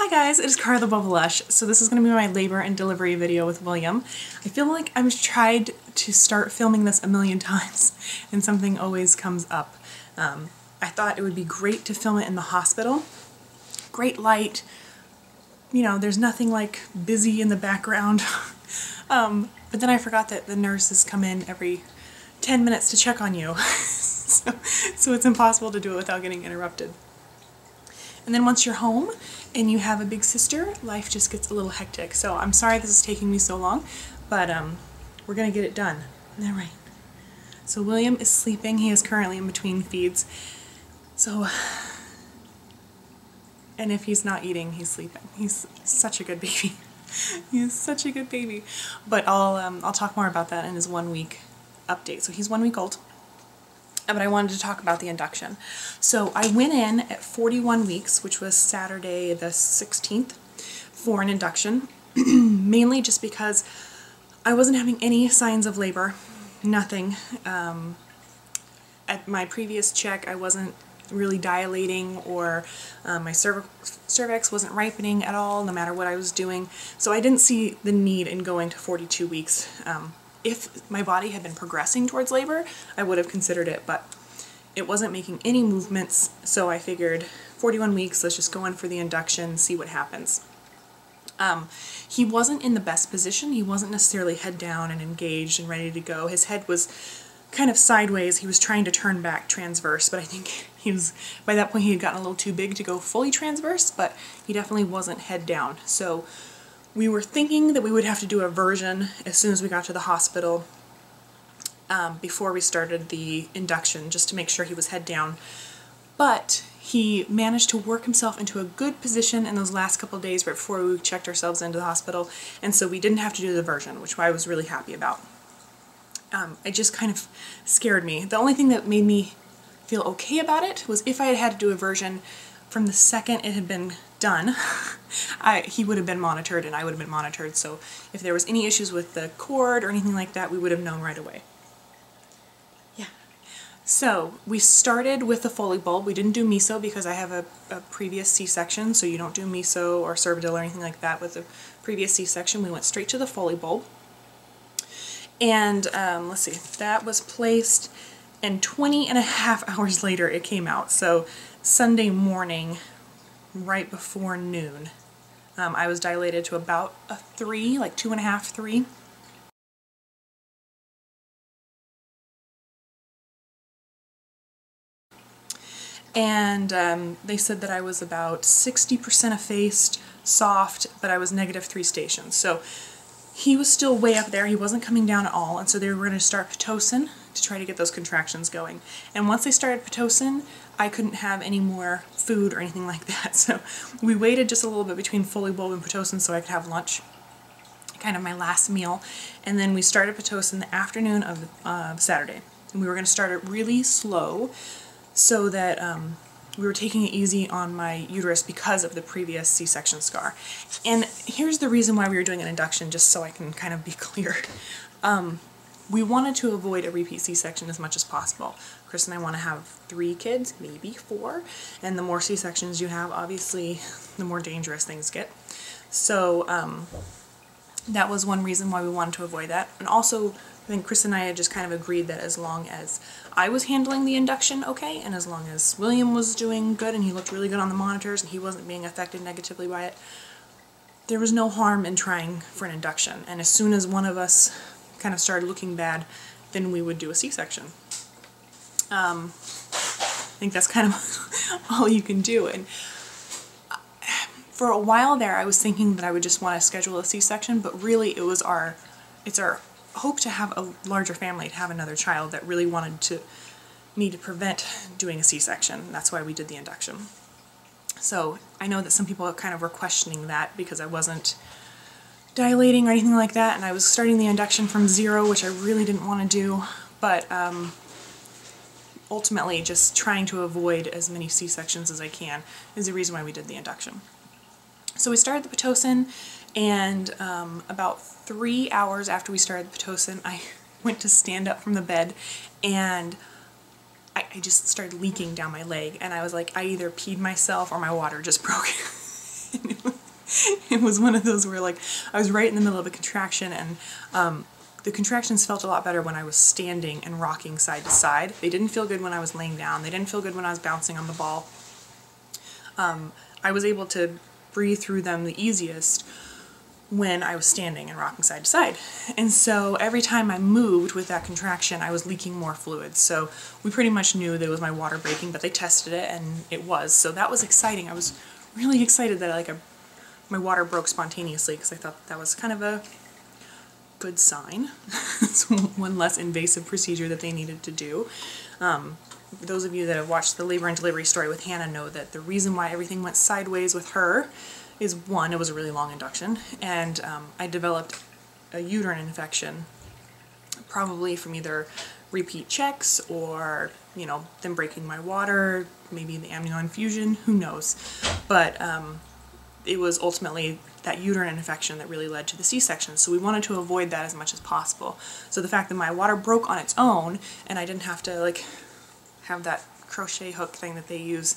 Hi guys, it is Cara the Bubblelush. So this is going to be my labor and delivery video with William. I feel like I've tried to start filming this a million times and something always comes up. I thought it would be great to film it in the hospital. Great light, you know, there's nothing like busy in the background. But then I forgot that the nurses come in every 10 minutes to check on you. so it's impossible to do it without getting interrupted. And then once you're home and you have a big sister, life just gets a little hectic. So I'm sorry this is taking me so long, but we're gonna get it done. All right. So William is sleeping. He is currently in between feeds. So, and if he's not eating, he's sleeping. He's such a good baby. He is such a good baby. But I'll talk more about that in his 1 week update. So he's 1 week old. But I wanted to talk about the induction. So I went in at 41 weeks, which was Saturday the 16th, for an induction, mainly just because I wasn't having any signs of labor, nothing. At my previous check, I wasn't really dilating, or my cervix wasn't ripening at all, no matter what I was doing. So I didn't see the need in going to 42 weeks. If my body had been progressing towards labor, I would have considered it, but it wasn't making any movements, so I figured 41 weeks, let's just go in for the induction, see what happens. He wasn't in the best position. He wasn't necessarily head down and engaged and ready to go. His head was kind of sideways. He was trying to turn back transverse, but I think by that point he had gotten a little too big to go fully transverse, but he definitely wasn't head down. So we were thinking that we would have to do a version as soon as we got to the hospital before we started the induction, just to make sure he was head down. But he managed to work himself into a good position in those last couple of days right before we checked ourselves into the hospital, and so we didn't have to do the version, which I was really happy about. It just kind of scared me. The only thing that made me feel okay about it was if I had had to do a version from the second it had been done, he would have been monitored and I would have been monitored, so if there was any issues with the cord or anything like that, we would have known right away. Yeah. So we started with the Foley bulb. We didn't do meso because I have a previous C-section, so you don't do meso or Cervidil or anything like that with the previous C-section. We went straight to the Foley bulb. And let's see, that was placed, and 20.5 hours later it came out. So Sunday morning, right before noon, I was dilated to about a 3, like 2.5, 3. And they said that I was about 60% effaced, soft, but I was -3 stations. So he was still way up there. He wasn't coming down at all, and so they were going to start Pitocin to try to get those contractions going. And once they started Pitocin, I couldn't have any more food or anything like that. So we waited just a little bit between Foley bulb and Pitocin so I could have lunch, kind of my last meal. And then we started Pitocin the afternoon of Saturday. And we were going to start it really slow so that we were taking it easy on my uterus because of the previous C-section scar. And here's the reason why we were doing an induction, just so I can kind of be clear. We wanted to avoid a repeat C-section as much as possible. Chris and I want to have 3 kids, maybe 4, and the more C-sections you have, obviously, the more dangerous things get. So that was one reason why we wanted to avoid that. And also, I think Chris and I had just kind of agreed that as long as I was handling the induction okay, and as long as William was doing good and he looked really good on the monitors and he wasn't being affected negatively by it, there was no harm in trying for an induction. And as soon as one of us kind of started looking bad, then we would do a C-section. I think that's kind of all you can do. And for a while there, I was thinking that I would just want to schedule a C-section, but really it's our hope to have a larger family, to have another child, that really wanted me to prevent doing a C-section. That's why we did the induction. So I know that some people kind of were questioning that because I wasn't dilating or anything like that, and I was starting the induction from 0, which I really didn't want to do, but ultimately just trying to avoid as many C-sections as I can is the reason why we did the induction. So we started the Pitocin, and about 3 hours after we started the Pitocin, I went to stand up from the bed, and I just started leaking down my leg, and I was like, I either peed myself or my water just broke. It was one of those where like I was right in the middle of a contraction, and the contractions felt a lot better when I was standing and rocking side to side. They didn't feel good when I was laying down. They didn't feel good when I was bouncing on the ball. I was able to breathe through them the easiest when I was standing and rocking side to side. And so every time I moved with that contraction, I was leaking more fluid. So we pretty much knew that it was my water breaking, but they tested it and it was. So that was exciting. I was really excited that like my water broke spontaneously, because I thought that was kind of a good sign. It's one less invasive procedure that they needed to do. Those of you that have watched the labor and delivery story with Hannah know that the reason why everything went sideways with her is, one, it was a really long induction, and I developed a uterine infection, probably from either repeat checks or, you know, them breaking my water, maybe the amnio infusion, who knows. But it was ultimately that uterine infection that really led to the C-section, so we wanted to avoid that as much as possible. So the fact that my water broke on its own and I didn't have to like have that crochet hook thing that they use,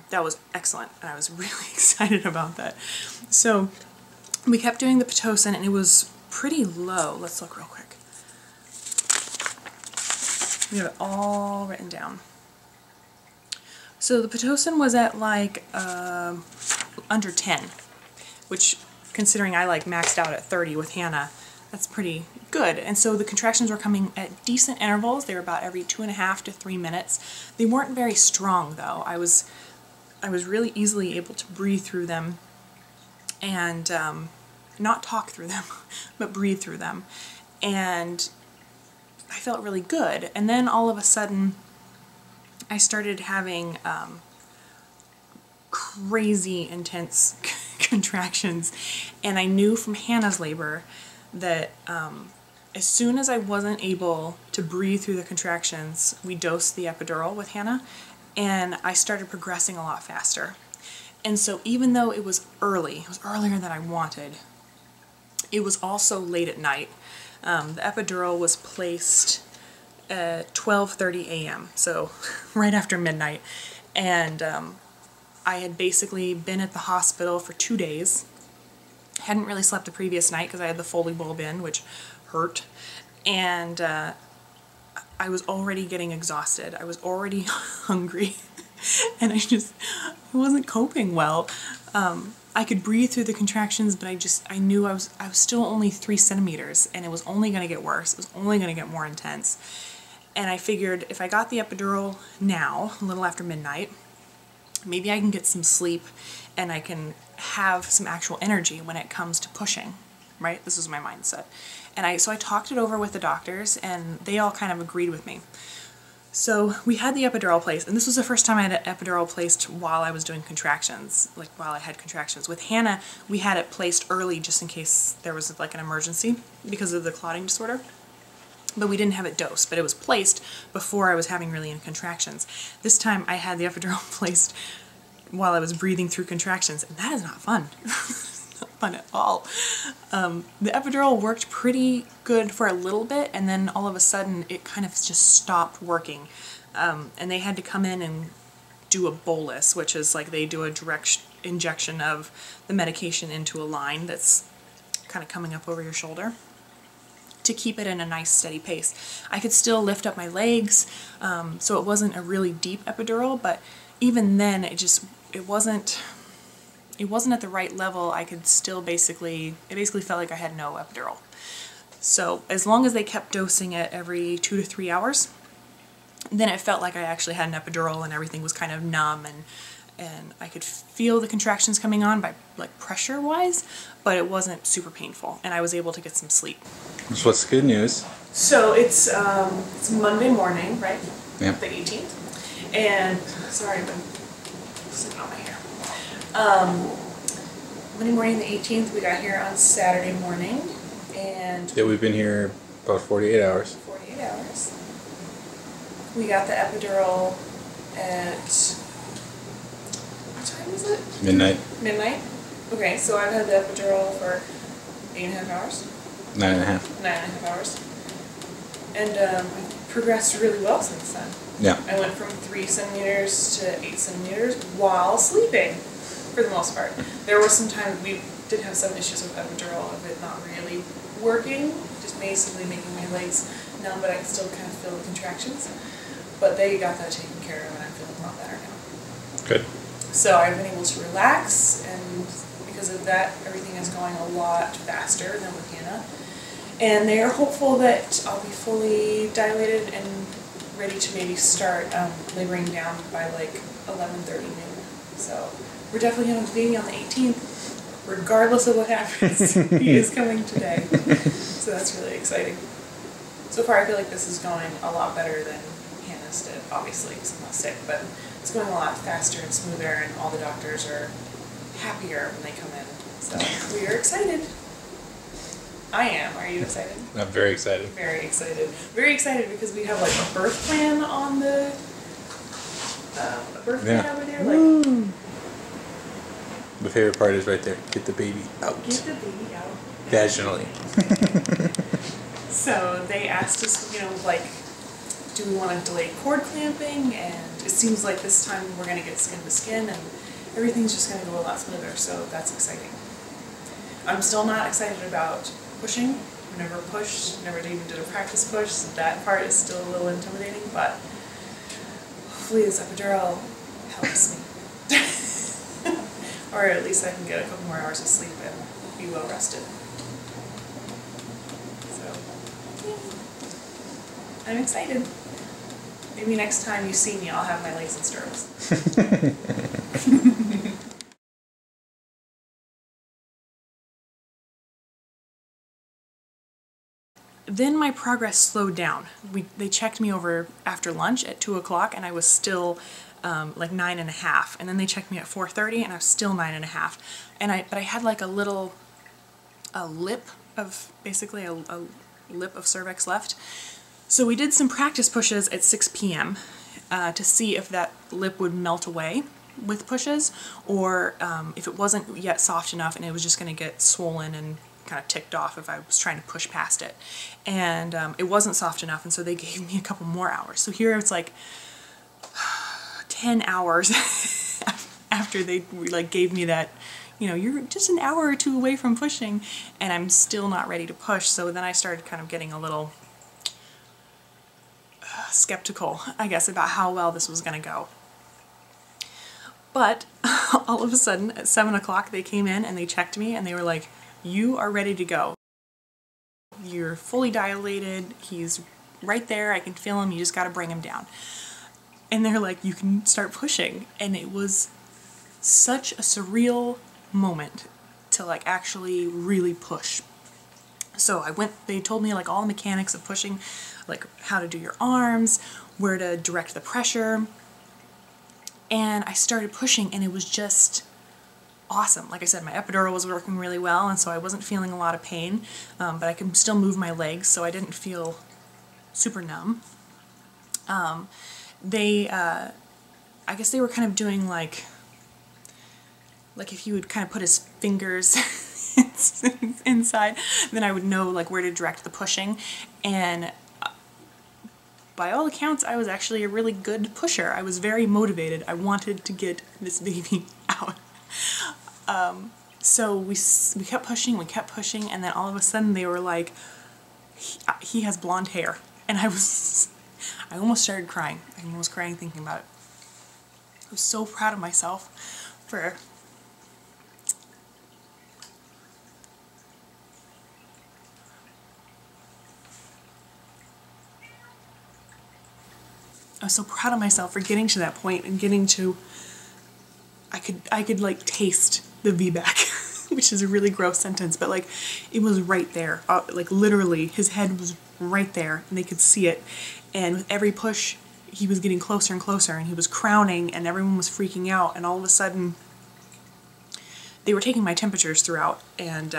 that was excellent, and I was really excited about that. So we kept doing the Pitocin, and it was pretty low. Let's look real quick. We have it all written down. So the Pitocin was at like under 10, which, considering I like maxed out at 30 with Hannah, that's pretty good. And so the contractions were coming at decent intervals. They were about every 2.5 to 3 minutes. They weren't very strong though. I was really easily able to breathe through them and not talk through them, but breathe through them. And I felt really good. And then all of a sudden, I started having crazy intense contractions, and I knew from Hannah's labor that as soon as I wasn't able to breathe through the contractions, we dosed the epidural with Hannah, and I started progressing a lot faster. And so even though it was early, it was earlier than I wanted, it was also late at night. The epidural was placed at 12:30 a.m., so right after midnight, and I had basically been at the hospital for 2 days. Hadn't really slept the previous night because I had the Foley bulb in, which hurt, and I was already getting exhausted. I was already hungry, and I wasn't coping well. I could breathe through the contractions, but I knew I was still only 3 centimeters, and it was only going to get worse. It was only going to get more intense. And I figured if I got the epidural now, a little after midnight, maybe I can get some sleep and I can have some actual energy when it comes to pushing, right? This was my mindset. And so I talked it over with the doctors, and they all kind of agreed with me. So we had the epidural placed, and this was the first time I had an epidural placed while I was doing contractions, like while I had contractions. With Hannah, we had it placed early just in case there was like an emergency because of the clotting disorder. But we didn't have it dosed, but it was placed before I was having really any contractions. This time I had the epidural placed while I was breathing through contractions, and that is not fun. Not fun at all. The epidural worked pretty good for a little bit, and then all of a sudden it kind of just stopped working. And they had to come in and do a bolus, which is like they do a direct injection of the medication into a line that's kind of coming up over your shoulder, to keep it in a nice steady pace. I could still lift up my legs, so it wasn't a really deep epidural, but even then it wasn't at the right level. I could still it basically felt like I had no epidural. So as long as they kept dosing it every 2 to 3 hours, then it felt like I actually had an epidural, and everything was kind of numb, and I could feel the contractions coming on by like pressure wise, but it wasn't super painful, and I was able to get some sleep. So what's the good news? So it's Monday morning, right? Yep. The 18th. And sorry, I've been sitting on my hair. Monday morning the 18th, we got here on Saturday morning, and Yeah, we've been here about 48 hours. 48 hours. We got the epidural at, what time is it? Midnight. Midnight? Okay, so I've had the epidural for 8.5 hours. 9.5. 9.5 hours. And I've progressed really well since then. Yeah. I went from 3 centimeters to 8 centimeters while sleeping. for the most part. There were some times we did have some issues with epidural of it not really working, just basically making my legs numb, but I could still kind of feel the contractions. But they got that taken care of, and I'm feeling a lot better now. Good. So I've been able to relax, and because of that, everything is going a lot faster than with Hannah. And they are hopeful that I'll be fully dilated and ready to maybe start laboring down by like 11:30 noon. So we're definitely having a baby on the 18th, regardless of what happens. He is coming today. So that's really exciting. So far I feel like this is going a lot better than Hannah's did, obviously, because I'm not sick, but it's going a lot faster and smoother, and all the doctors are happier when they come in. So we are excited. I am. Are you excited? I'm very excited. Very excited. Very excited because we have like a birth plan on the birth plan over there. Like, the favorite part is right there. Get the baby out. get the baby out. Vaginally. So they asked us, you know, like, do we want to delay cord clamping? And it seems like this time we're going to get skin to skin, and everything's just going to go a lot smoother. So that's exciting. I'm still not excited about pushing. I've never pushed, never even did a practice push, so that part is still a little intimidating, but hopefully this epidural helps me. Or at least I can get a couple more hours of sleep and be well rested. So, yeah. I'm excited. Maybe next time you see me, I'll have my legs in stirrups. Then my progress slowed down. They checked me over after lunch at 2 o'clock, and I was still like 9.5. And then they checked me at 4:30, and I was still 9.5. But I had like a lip of, basically a lip of cervix left. So we did some practice pushes at 6 p.m. To see if that lip would melt away with pushes, or if it wasn't yet soft enough and it was just going to get swollen and kind of ticked off if I was trying to push past it. And it wasn't soft enough, and so they gave me a couple more hours. So here it's like 10 hours after they like gave me that, you know, you're just an hour or two away from pushing, and I'm still not ready to push. So then I started kind of getting a little skeptical, I guess, about how well this was going to go. But all of a sudden at 7 o'clock they came in and they checked me, and they were like, you are ready to go. You're fully dilated. He's right there. I can feel him. You just got to bring him down. And they're like, you can start pushing. And it was such a surreal moment to like actually really push. So they told me like all the mechanics of pushing, like how to do your arms, where to direct the pressure. And I started pushing, and it was just awesome. Like I said, my epidural was working really well, and so I wasn't feeling a lot of pain, but I could still move my legs, so I didn't feel super numb. I guess they were kind of doing like if you would kind of put his fingers inside, then I would know like where to direct the pushing. And by all accounts, I was actually a really good pusher. I was very motivated. I wanted to get this baby out. So we kept pushing, and then all of a sudden they were like, he has blonde hair. And I almost started crying. I almost crying thinking about it. I was so proud of myself for getting to that point and getting to, I could like taste the VBAC, which is a really gross sentence, but like it was right there, like literally his head was right there and they could see it, and with every push he was getting closer and closer, and he was crowning, and everyone was freaking out, and all of a sudden they were taking my temperatures throughout, and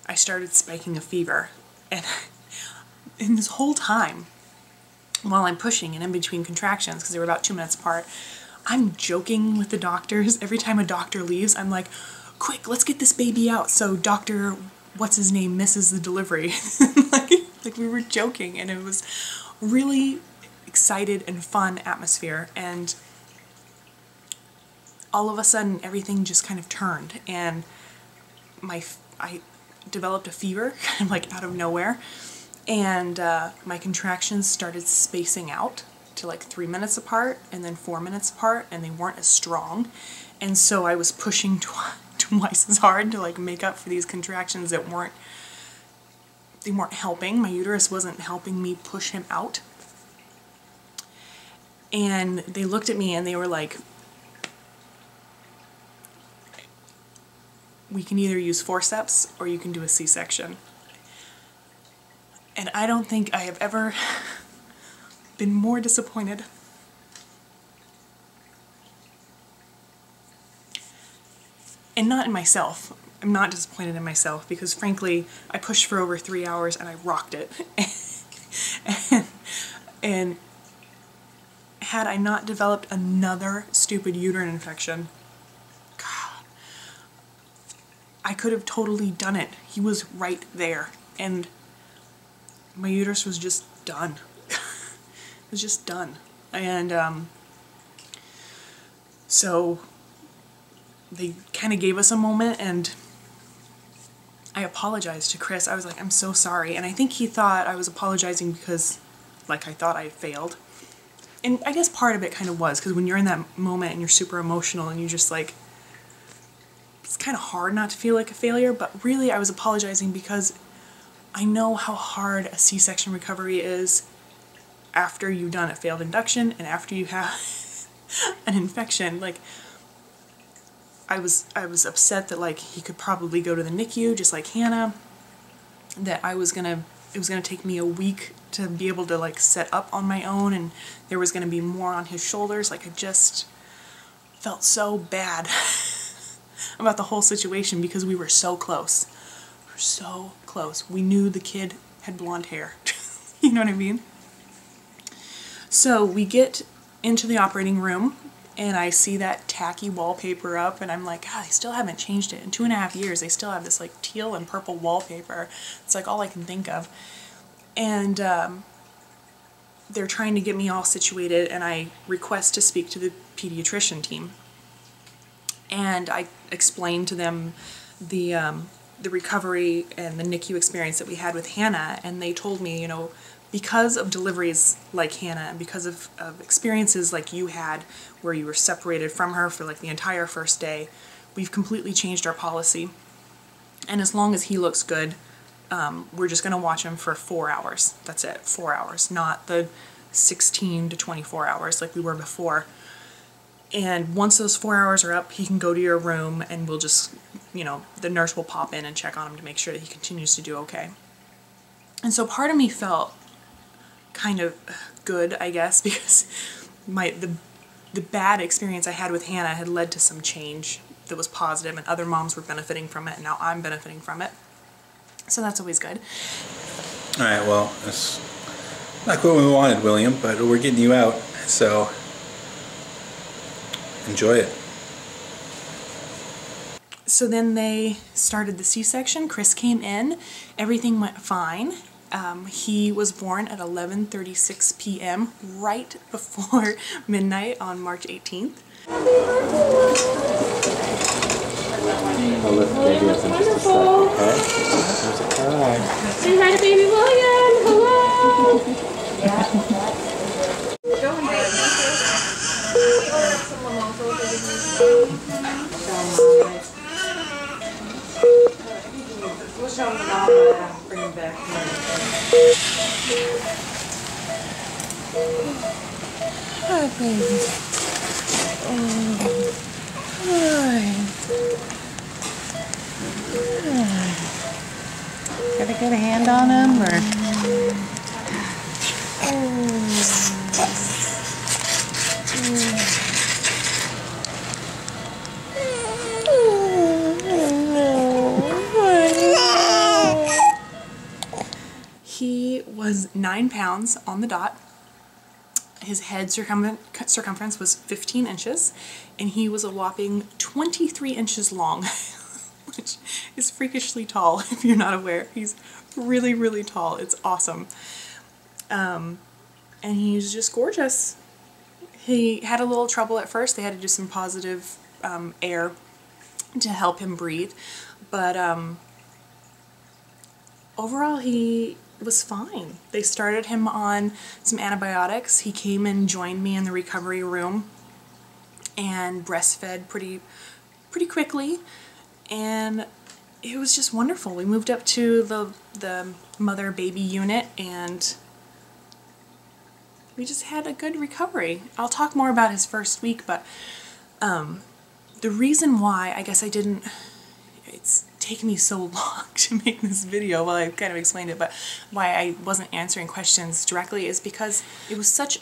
I started spiking a fever, and in this whole time while I'm pushing and in between contractions, because they were about 2 minutes apart, I'm joking with the doctors. Every time a doctor leaves, I'm like, quick, let's get this baby out so Dr. what's his name misses the delivery. like we were joking, and it was really excited and fun atmosphere. And all of a sudden everything just kind of turned, and I developed a fever kind of like out of nowhere, and my contractions started spacing out to like 3 minutes apart and then 4 minutes apart, and they weren't as strong, and so I was pushing twice as hard to like make up for these contractions that weren't helping. My uterus wasn't helping me push him out. And they looked at me and they were like, we can either use forceps or you can do a C-section. And I don't think I have ever been more disappointed. And not in myself. I'm not disappointed in myself because frankly, I pushed for over 3 hours and I rocked it. and had I not developed another stupid uterine infection, God, I could have totally done it. He was right there, and my uterus was just done. It was just done. And so they kind of gave us a moment, and I apologized to Chris. I was like, I'm so sorry. And I think he thought I was apologizing because, like, I thought I failed. And I guess part of it kind of was, because when you're in that moment and you're super emotional and you just like, it's kind of hard not to feel like a failure, but really I was apologizing because I know how hard a C-section recovery is after you've done a failed induction and after you have an infection. Like, I was upset that like he could probably go to the NICU just like Hannah, that it was gonna take me a week to be able to like set up on my own, and there was gonna be more on his shoulders. Like, I just felt so bad about the whole situation because we were so close. We were so close. We knew the kid had blonde hair. You know what I mean? So we get into the operating room and I see that tacky wallpaper up, and I'm like, God, they still haven't changed it. In 2.5 years, they still have this like teal and purple wallpaper. It's like all I can think of. And they're trying to get me all situated, and I request to speak to the pediatrician team. And I explained to them the recovery and the NICU experience that we had with Hannah, and they told me, you know, because of deliveries like Hannah and because of experiences like you had where you were separated from her for like the entire first day, we've completely changed our policy. And as long as he looks good, we're just going to watch him for 4 hours. That's it, 4 hours, not the 16 to 24 hours like we were before. And once those 4 hours are up, he can go to your room and we'll just, you know, the nurse will pop in and check on him to make sure that he continues to do okay. And so part of me felt kind of good, I guess, because the bad experience I had with Hannah had led to some change that was positive, and other moms were benefiting from it, and now I'm benefiting from it. So that's always good. All right, well, it's not what we wanted, William, but we're getting you out, so enjoy it. So then they started the C-section. Chris came in. Everything went fine. He was born at 11:36 p.m. right before midnight on March 18th. I'll lift the baby up in just a second, okay? There's a cry. Say hi to baby William! Hello! We'll show them all that and bring them back. Hi, baby. Oh. Hi. Got a good hand on him, or? He was 9 pounds on the dot. His head circumference was 15 inches, and he was a whopping 23 inches long, which is freakishly tall if you're not aware. He's really, really tall. It's awesome. And he's just gorgeous. He had a little trouble at first. They had to do some positive air to help him breathe. But overall, he was fine. They started him on some antibiotics. He came and joined me in the recovery room and breastfed pretty quickly, and it was just wonderful. We moved up to the mother-baby unit, and we just had a good recovery. I'll talk more about his first week, but the reason why I guess it's taken me so long to make this video, well, I kind of explained it, but why I wasn't answering questions directly is because it was such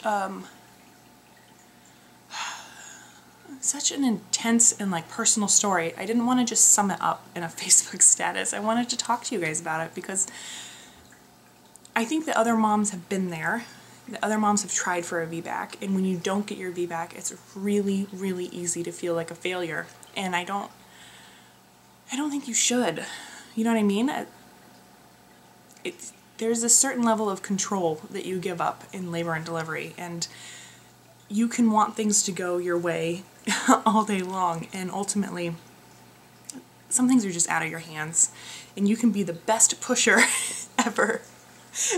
an intense and like personal story. I didn't want to just sum it up in a Facebook status. I wanted to talk to you guys about it because I think the other moms have been there. The other moms have tried for a VBAC, and when you don't get your VBAC, it's really, really easy to feel like a failure. And I don't think you should. You know what I mean? There's a certain level of control that you give up in labor and delivery, and you can want things to go your way all day long, and ultimately some things are just out of your hands, and you can be the best pusher ever,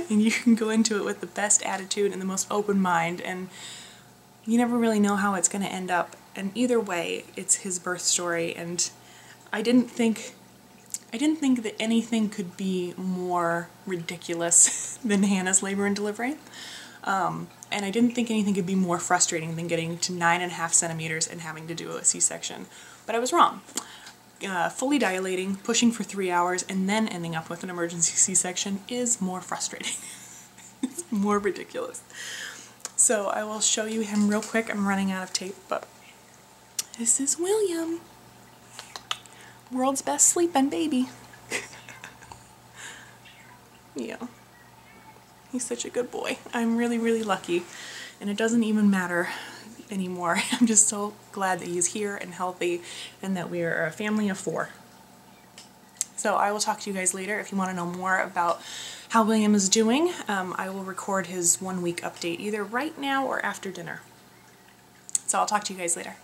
and you can go into it with the best attitude and the most open mind, and you never really know how it's going to end up. And either way, it's his birth story, and I didn't think that anything could be more ridiculous than Hannah's labor and delivery. And I didn't think anything could be more frustrating than getting to 9.5 centimeters and having to do a C-section. But I was wrong. Fully dilating, pushing for 3 hours, and then ending up with an emergency C-section is more frustrating. It's more ridiculous. So I will show you him real quick. I'm running out of tape, but this is William. World's best sleeping baby. Yeah. He's such a good boy. I'm really, really lucky, and it doesn't even matter anymore. I'm just so glad that he's here and healthy, and that we are a family of 4. So I will talk to you guys later. If you want to know more about how William is doing, I will record his 1-week update either right now or after dinner. So I'll talk to you guys later.